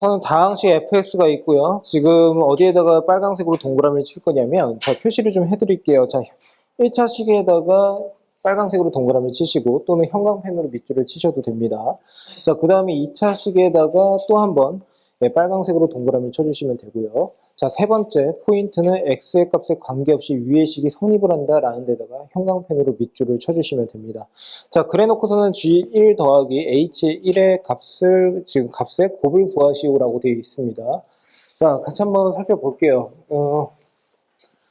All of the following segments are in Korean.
저는 다항식 fx가 있고요. 지금 어디에다가 빨간색으로 동그라미를 칠 거냐면, 자, 표시를 좀 해드릴게요. 자, 1차 시계에다가 빨간색으로 동그라미를 치시고, 또는 형광펜으로 밑줄을 치셔도 됩니다. 자, 그 다음에 2차 시계에다가 또 한 번 빨간색으로 동그라미를 쳐주시면 되고요. 자, 세 번째 포인트는 x의 값에 관계없이 위의 식이 성립을 한다라는 데다가 형광펜으로 밑줄을 쳐주시면 됩니다. 자, 그래 놓고서는 G1 더하기 H1의 값을, 지금 값의 곱을 구하시오라고 되어 있습니다. 자, 같이 한번 살펴볼게요.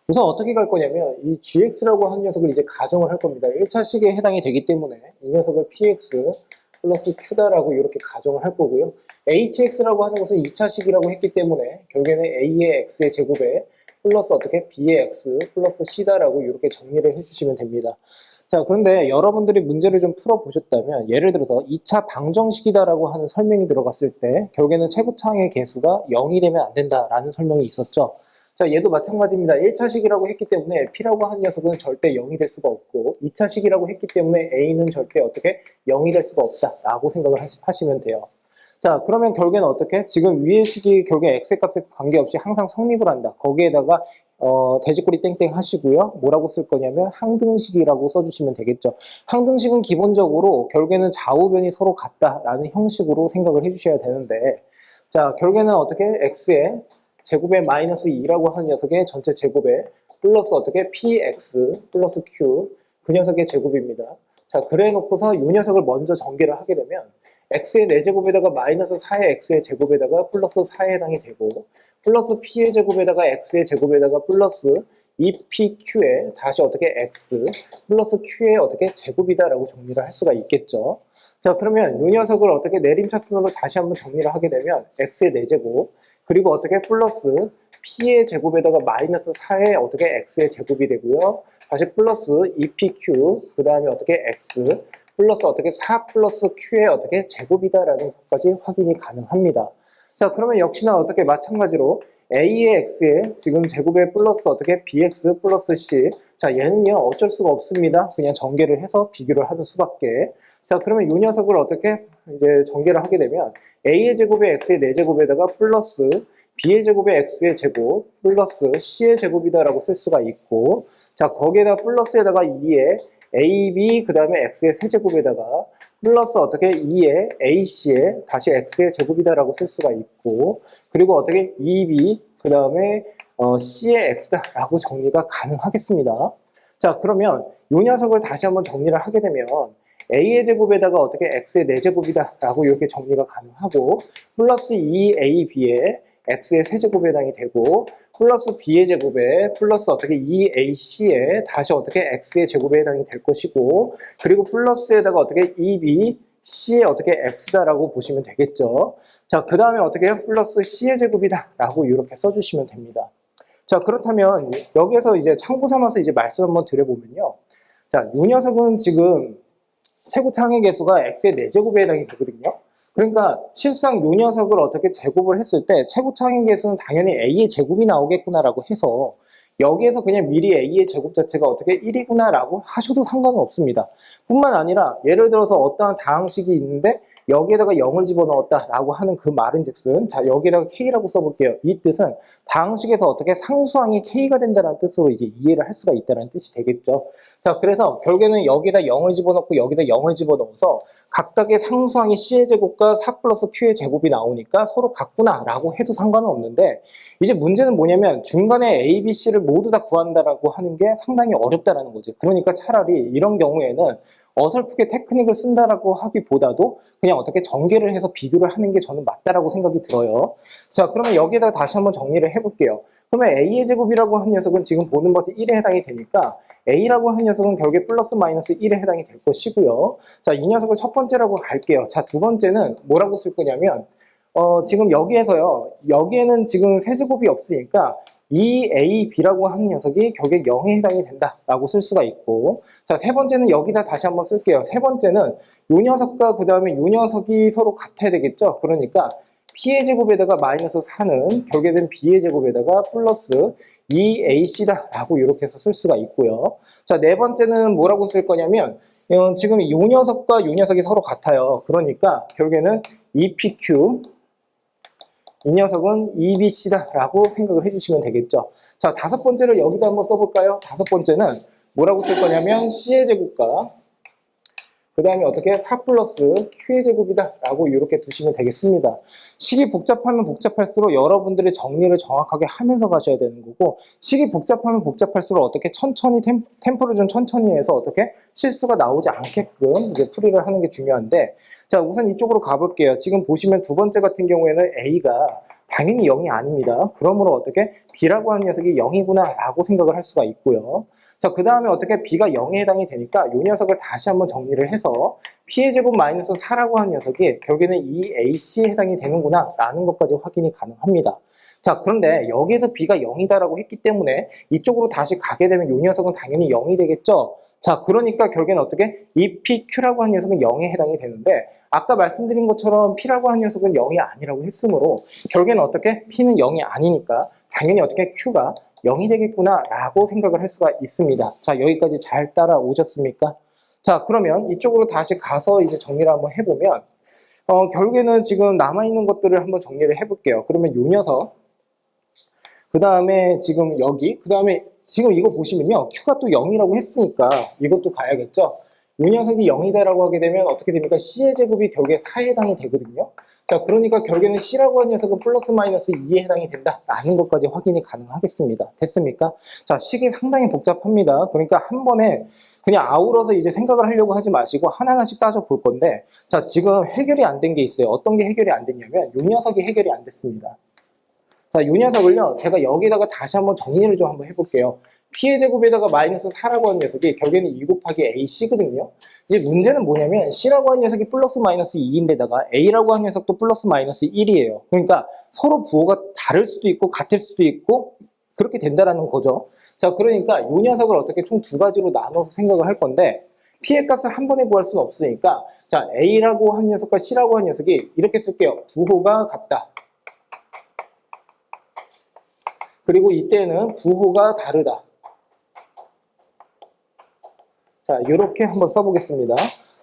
우선 어떻게 갈 거냐면, 이 GX라고 하는 녀석을 이제 가정을 할 겁니다. 1차 시계에 해당이 되기 때문에, 이 녀석을 PX 플러스 Q다라고 이렇게 가정을 할 거고요. HX라고 하는 것은 2차 시기라고 했기 때문에, 결국에는 A의 X의 제곱에 플러스 어떻게 B의 X 플러스 C다라고 이렇게 정리를 해주시면 됩니다. 자, 그런데 여러분들이 문제를 좀 풀어보셨다면, 예를 들어서 2차 방정식이다라고 하는 설명이 들어갔을 때, 결국에는 최고차항의 개수가 0이 되면 안 된다라는 설명이 있었죠. 자, 얘도 마찬가지입니다. 1차식이라고 했기 때문에 P라고 하는 녀석은 절대 0이 될 수가 없고, 2차식이라고 했기 때문에 A는 절대 어떻게 0이 될 수가 없다라고 생각을 하시면 돼요. 자, 그러면 결국에는 어떻게? 지금 위의 식이 결국에 x의 값에 관계없이 항상 성립을 한다. 거기에다가 돼지꼬리 땡땡 하시고요. 뭐라고 쓸 거냐면 항등식이라고 써주시면 되겠죠. 항등식은 기본적으로 결국에는 좌우변이 서로 같다라는 형식으로 생각을 해주셔야 되는데, 자, 결국에는 어떻게? x의 제곱에 마이너스 2라고 하는 녀석의 전체 제곱에 플러스 어떻게? px 플러스 q 그 녀석의 제곱입니다. 자, 그래 놓고서 이 녀석을 먼저 전개를 하게 되면 x의 4제곱에다가 마이너스 4의 x의 제곱에다가 플러스 4에 해당이 되고, 플러스 p의 제곱에다가 x의 제곱에다가 플러스 2pq에 다시 어떻게 x 플러스 q의 어떻게 제곱이다라고 정리를 할 수가 있겠죠. 자, 그러면 이 녀석을 어떻게 내림차순으로 다시 한번 정리를 하게 되면 x의 4제곱 그리고 어떻게 플러스 p의 제곱에다가 마이너스 4의 어떻게 x의 제곱이 되고요. 다시 플러스 2pq 그 다음에 어떻게 x 플러스 어떻게 4 플러스 q의 어떻게 제곱이다라는 것까지 확인이 가능합니다. 자, 그러면 역시나 어떻게 마찬가지로 a의 x의 지금 제곱에 플러스 어떻게 bx 플러스 c. 자, 얘는요 어쩔 수가 없습니다. 그냥 전개를 해서 비교를 하는 수밖에. 자, 그러면 이 녀석을 어떻게 이제 전개를 하게 되면 a의 제곱에 x의 4제곱에다가 플러스 b의 제곱에 x의 제곱 플러스 c의 제곱이다라고 쓸 수가 있고, 자, 거기에다 플러스에다가 2에 AB 그 다음에 x의 세제곱에다가 플러스 어떻게 2의 AC에 다시 x의 제곱이다라고 쓸 수가 있고, 그리고 어떻게 2B 그 다음에 C의 x다라고 정리가 가능하겠습니다. 자, 그러면 이 녀석을 다시 한번 정리를 하게 되면 A의 제곱에다가 어떻게 x의 4제곱이다라고 이렇게 정리가 가능하고, 플러스 2AB에 x의 세제곱에 해당이 되고, 플러스 b의 제곱에 플러스 어떻게 2ac에 다시 어떻게 x의 제곱에 해당이 될 것이고, 그리고 플러스에다가 어떻게 2b c의 어떻게 x다라고 보시면 되겠죠. 자, 그 다음에 어떻게 플러스 c의 제곱이다라고 이렇게 써주시면 됩니다. 자, 그렇다면 여기에서 이제 참고 삼아서 이제 말씀 한번 드려보면요. 자, 이 녀석은 지금 최고차항의 개수가 x의 4제곱에 해당이 되거든요. 그러니까 실상 요 녀석을 어떻게 제곱을 했을 때 최고차항의 개수는 당연히 a의 제곱이 나오겠구나라고 해서 여기에서 그냥 미리 a의 제곱 자체가 어떻게 1이구나라고 하셔도 상관은 없습니다. 뿐만 아니라 예를 들어서 어떠한 다항식이 있는데 여기에다가 0을 집어넣었다라고 하는 그 말인즉슨, 자, 여기에다가 k라고 써볼게요. 이 뜻은 다항식에서 어떻게 상수항이 k가 된다는 뜻으로 이제 이해를 할 수가 있다는 뜻이 되겠죠. 자, 그래서 결국에는 여기다 0을 집어넣고 여기다 0을 집어넣어서 각각의 상수항이 c의 제곱과 4 플러스 q의 제곱이 나오니까 서로 같구나라고 해도 상관은 없는데, 이제 문제는 뭐냐면 중간에 a, b, c를 모두 다 구한다라고 하는 게 상당히 어렵다라는 거지. 그러니까 차라리 이런 경우에는 어설프게 테크닉을 쓴다라고 하기보다도 그냥 어떻게 전개를 해서 비교를 하는 게 저는 맞다라고 생각이 들어요. 자, 그러면 여기에다 다시 한번 정리를 해볼게요. 그러면 a의 제곱이라고 한 녀석은 지금 보는 것이 1에 해당이 되니까 a라고 한 녀석은 결국에 플러스 마이너스 1에 해당이 될 것이고요. 자, 이 녀석을 첫 번째라고 갈게요. 자, 두 번째는 뭐라고 쓸 거냐면 지금 여기에서요. 여기에는 지금 세제곱이 없으니까 이 a, b라고 하는 녀석이 결국에 0에 해당이 된다라고 쓸 수가 있고, 자, 세 번째는 여기다 다시 한번 쓸게요. 세 번째는 이 녀석과 그 다음에 이 녀석이 서로 같아야 되겠죠. 그러니까 p의 제곱에다가 마이너스 4는 결국에는 b의 제곱에다가 플러스 2ac다라고 이렇게 해서 쓸 수가 있고요. 자, 네 번째는 뭐라고 쓸 거냐면 지금 이 녀석과 이 녀석이 서로 같아요. 그러니까 결국에는 2pq 이 녀석은 EBC다 라고 생각을 해주시면 되겠죠. 자, 다섯 번째를 여기다 한번 써볼까요? 다섯 번째는 뭐라고 쓸 거냐면 C의 제곱과 그 다음에 어떻게 4 플러스 Q의 제곱이다 라고 이렇게 두시면 되겠습니다. 식이 복잡하면 복잡할수록 여러분들이 정리를 정확하게 하면서 가셔야 되는 거고, 식이 복잡하면 복잡할수록 어떻게 천천히 템포를 좀 천천히 해서 어떻게 실수가 나오지 않게끔 이제 풀이를 하는 게 중요한데, 자, 우선 이쪽으로 가볼게요. 지금 보시면 두 번째 같은 경우에는 A가 당연히 0이 아닙니다. 그러므로 어떻게 B라고 하는 녀석이 0이구나 라고 생각을 할 수가 있고요. 자, 그 다음에 어떻게 B가 0에 해당이 되니까 이 녀석을 다시 한번 정리를 해서 P의 제곱 마이너스 4라고 하는 녀석이 결국에는 이 AC에 해당이 되는구나 라는 것까지 확인이 가능합니다. 자, 그런데 여기에서 B가 0이다라고 했기 때문에 이쪽으로 다시 가게 되면 이 녀석은 당연히 0이 되겠죠. 자, 그러니까 결국에는 어떻게 이 PQ라고 하는 녀석은 0에 해당이 되는데, 아까 말씀드린 것처럼 P라고 하는 녀석은 0이 아니라고 했으므로 결국에는 어떻게 P는 0이 아니니까 당연히 어떻게 Q가 0이 되겠구나 라고 생각을 할 수가 있습니다. 자, 여기까지 잘 따라오셨습니까? 자, 그러면 이쪽으로 다시 가서 이제 정리를 한번 해보면 결국에는 지금 남아있는 것들을 한번 정리를 해볼게요. 그러면 요 녀석, 그 다음에 지금 여기, 그 다음에 지금 이거 보시면요, Q가 또 0이라고 했으니까 이것도 가야겠죠. 이 녀석이 0이다라고 하게 되면 어떻게 됩니까? C의 제곱이 결국에 4에 해당이 되거든요. 자, 그러니까 결국에는 C라고 하는 녀석은 플러스 마이너스 2에 해당이 된다라는 것까지 확인이 가능하겠습니다. 됐습니까? 자, 식이 상당히 복잡합니다. 그러니까 한 번에 그냥 아우러서 이제 생각을 하려고 하지 마시고 하나하나씩 따져 볼 건데, 자, 지금 해결이 안 된 게 있어요. 어떤 게 해결이 안 됐냐면 이 녀석이 해결이 안 됐습니다. 자, 이 녀석을요, 제가 여기다가 다시 한번 정리를 좀 한번 해볼게요. P의 제곱에다가 마이너스 4라고 하는 녀석이 결국에는 2 곱하기 AC거든요. 이제 문제는 뭐냐면 C라고 하는 녀석이 플러스 마이너스 2인데다가 A라고 하는 녀석도 플러스 마이너스 1이에요. 그러니까 서로 부호가 다를 수도 있고 같을 수도 있고 그렇게 된다라는 거죠. 자, 그러니까 이 녀석을 어떻게 총 두 가지로 나눠서 생각을 할 건데, P의 값을 한 번에 구할 수는 없으니까, 자, A라고 하는 녀석과 C라고 하는 녀석이 이렇게 쓸게요. 부호가 같다. 그리고 이때는 부호가 다르다. 자, 이렇게 한번 써보겠습니다.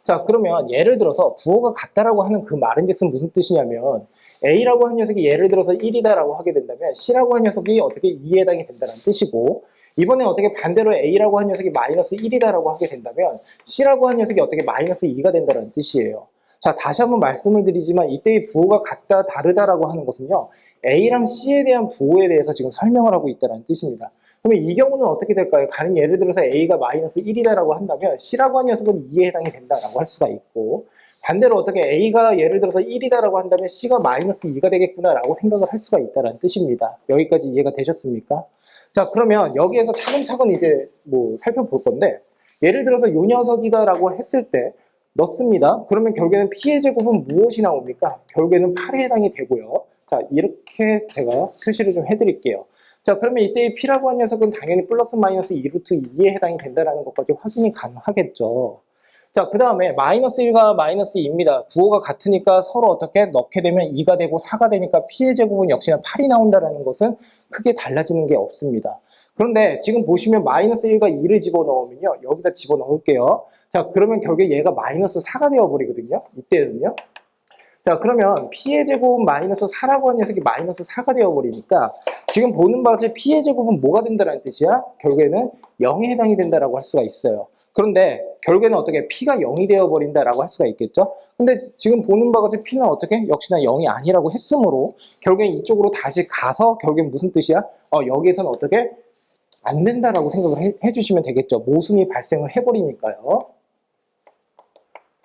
자, 그러면 예를 들어서 부호가 같다라고 하는 그 말인즉슨 무슨 뜻이냐면, A라고 하는 녀석이 예를 들어서 1이다라고 하게 된다면 C라고 하는 녀석이 어떻게 2에 해당이 된다는 뜻이고, 이번에 어떻게 반대로 A라고 하는 녀석이 마이너스 1이다라고 하게 된다면 C라고 하는 녀석이 어떻게 마이너스 2가 된다는 뜻이에요. 자, 다시 한번 말씀을 드리지만 이때의 부호가 같다, 다르다라고 하는 것은요, A랑 C에 대한 부호에 대해서 지금 설명을 하고 있다는 뜻입니다. 그러면 이 경우는 어떻게 될까요? 가령 예를 들어서 A가 마이너스 1이다라고 한다면 C라고 하는 녀석은 2에 해당이 된다라고 할 수가 있고, 반대로 어떻게 A가 예를 들어서 1이다라고 한다면 C가 마이너스 2가 되겠구나라고 생각을 할 수가 있다는 뜻입니다. 여기까지 이해가 되셨습니까? 자, 그러면 여기에서 차근차근 이제 뭐 살펴볼 건데, 예를 들어서 요 녀석이다라고 했을 때 넣습니다. 그러면 결국에는 P의 제곱은 무엇이 나옵니까? 결국에는 8에 해당이 되고요. 자, 이렇게 제가 표시를 좀 해드릴게요. 자, 그러면 이때의 P라고 하는 녀석은 당연히 플러스 마이너스 2루트 2에 해당이 된다는 것까지 확인이 가능하겠죠. 자, 그 다음에 마이너스 1과 마이너스 2입니다. 부호가 같으니까 서로 어떻게 넣게 되면 2가 되고 4가 되니까 P의 제곱은 역시나 8이 나온다는 것은 크게 달라지는 게 없습니다. 그런데 지금 보시면 마이너스 1과 2를 집어넣으면요, 여기다 집어넣을게요. 자, 그러면 결국에 얘가 마이너스 4가 되어버리거든요. 이때는요. 자, 그러면 P의 제곱은 마이너스 4라고 하는 녀석이 마이너스 4가 되어버리니까 지금 보는 바와 같이 P의 제곱은 뭐가 된다는 뜻이야? 결국에는 0에 해당이 된다라고 할 수가 있어요. 그런데 결국에는 어떻게 P가 0이 되어버린다라고 할 수가 있겠죠? 근데 지금 보는 바와 같이 P는 어떻게? 역시나 0이 아니라고 했으므로 결국엔 이쪽으로 다시 가서 결국엔 무슨 뜻이야? 여기에서는 어떻게? 안 된다라고 생각을 해주시면 되겠죠. 모순이 발생을 해버리니까요.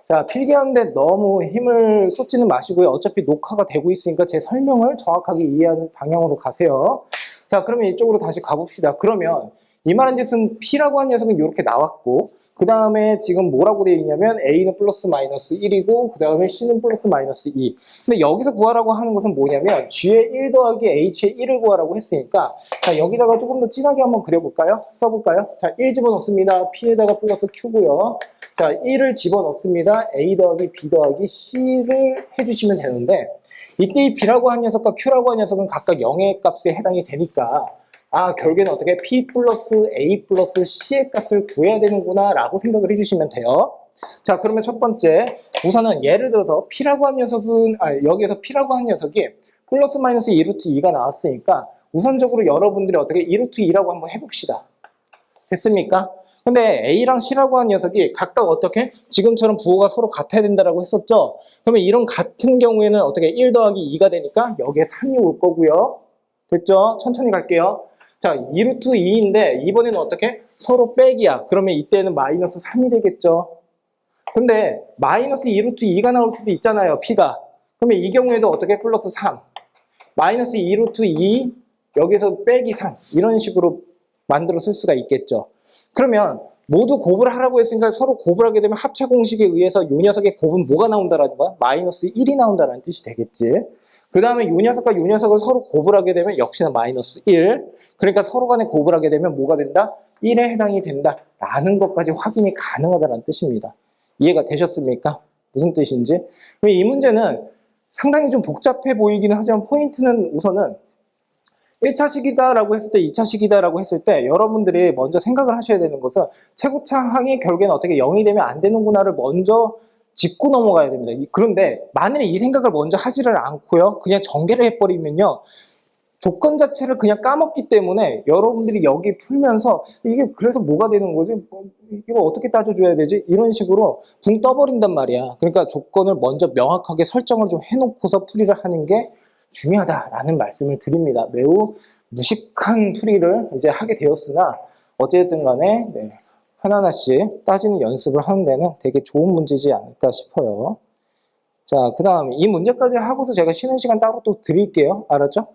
자, 필기하는데 너무 힘을 쏟지는 마시고요. 어차피 녹화가 되고 있으니까 제 설명을 정확하게 이해하는 방향으로 가세요. 자, 그러면 이쪽으로 다시 가봅시다. 그러면 이 말인즉슨 P라고 하는 녀석은 이렇게 나왔고, 그 다음에 지금 뭐라고 되어 있냐면 A는 플러스 마이너스 1이고 그 다음에 C는 플러스 마이너스 2. 근데 여기서 구하라고 하는 것은 뭐냐면 G의 1 더하기 H의 1을 구하라고 했으니까, 자, 여기다가 조금 더 진하게 한번 그려볼까요? 써볼까요? 자, 1 집어넣습니다. P에다가 플러스 Q고요. 자, 1을 집어넣습니다. A 더하기 B 더하기 C를 해주시면 되는데, 이때 이 B라고 하는 녀석과 Q라고 하는 녀석은 각각 0의 값에 해당이 되니까, 결국에는 어떻게 P 플러스 A 플러스 C의 값을 구해야 되는구나 라고 생각을 해주시면 돼요. 자, 그러면 첫 번째, 우선은 예를 들어서 P라고 하는 녀석은, 여기에서 P라고 하는 녀석이 플러스 마이너스 2루트 2가 나왔으니까 우선적으로 여러분들이 어떻게 2루트 2라고 한번 해봅시다. 됐습니까? 근데 A랑 C라고 한 녀석이 각각 어떻게? 지금처럼 부호가 서로 같아야 된다라고 했었죠? 그러면 이런 같은 경우에는 어떻게 1 더하기 2가 되니까 여기에 3이 올 거고요. 됐죠? 천천히 갈게요. 자, 2루트 2인데 이번에는 어떻게? 서로 빼기야. 그러면 이때는 마이너스 3이 되겠죠? 근데 마이너스 2루트 2가 나올 수도 있잖아요. P가. 그러면 이 경우에도 어떻게? 플러스 3. 마이너스 2루트 2 여기서 빼기 3 이런 식으로 만들어 쓸 수가 있겠죠. 그러면 모두 곱을 하라고 했으니까 서로 곱을 하게 되면 합차 공식에 의해서 이 녀석의 곱은 뭐가 나온다라는 거야? 마이너스 1이 나온다는 뜻이 되겠지. 그 다음에 이 녀석과 이 녀석을 서로 곱을 하게 되면 역시나 마이너스 1. 그러니까 서로 간에 곱을 하게 되면 뭐가 된다? 1에 해당이 된다라는 것까지 확인이 가능하다는 뜻입니다. 이해가 되셨습니까? 무슨 뜻인지? 이 문제는 상당히 좀 복잡해 보이기는 하지만 포인트는 우선은 1차식이다라고 했을 때, 2차식이다라고 했을 때 여러분들이 먼저 생각을 하셔야 되는 것은 최고차항이 결국에는 어떻게 0이 되면 안 되는구나를 먼저 짚고 넘어가야 됩니다. 그런데 만약에 이 생각을 먼저 하지를 않고요. 그냥 전개를 해버리면요. 조건 자체를 그냥 까먹기 때문에 여러분들이 여기 풀면서 이게 그래서 뭐가 되는 거지? 이거 어떻게 따져줘야 되지? 이런 식으로 붕 떠버린단 말이야. 그러니까 조건을 먼저 명확하게 설정을 좀 해놓고서 풀이를 하는 게 중요하다라는 말씀을 드립니다. 매우 무식한 풀이를 이제 하게 되었으나 어쨌든 간에 네, 하나하나씩 따지는 연습을 하는 데는 되게 좋은 문제지 않을까 싶어요. 자, 그 다음에 이 문제까지 하고서 제가 쉬는 시간 따로 또 드릴게요. 알았죠?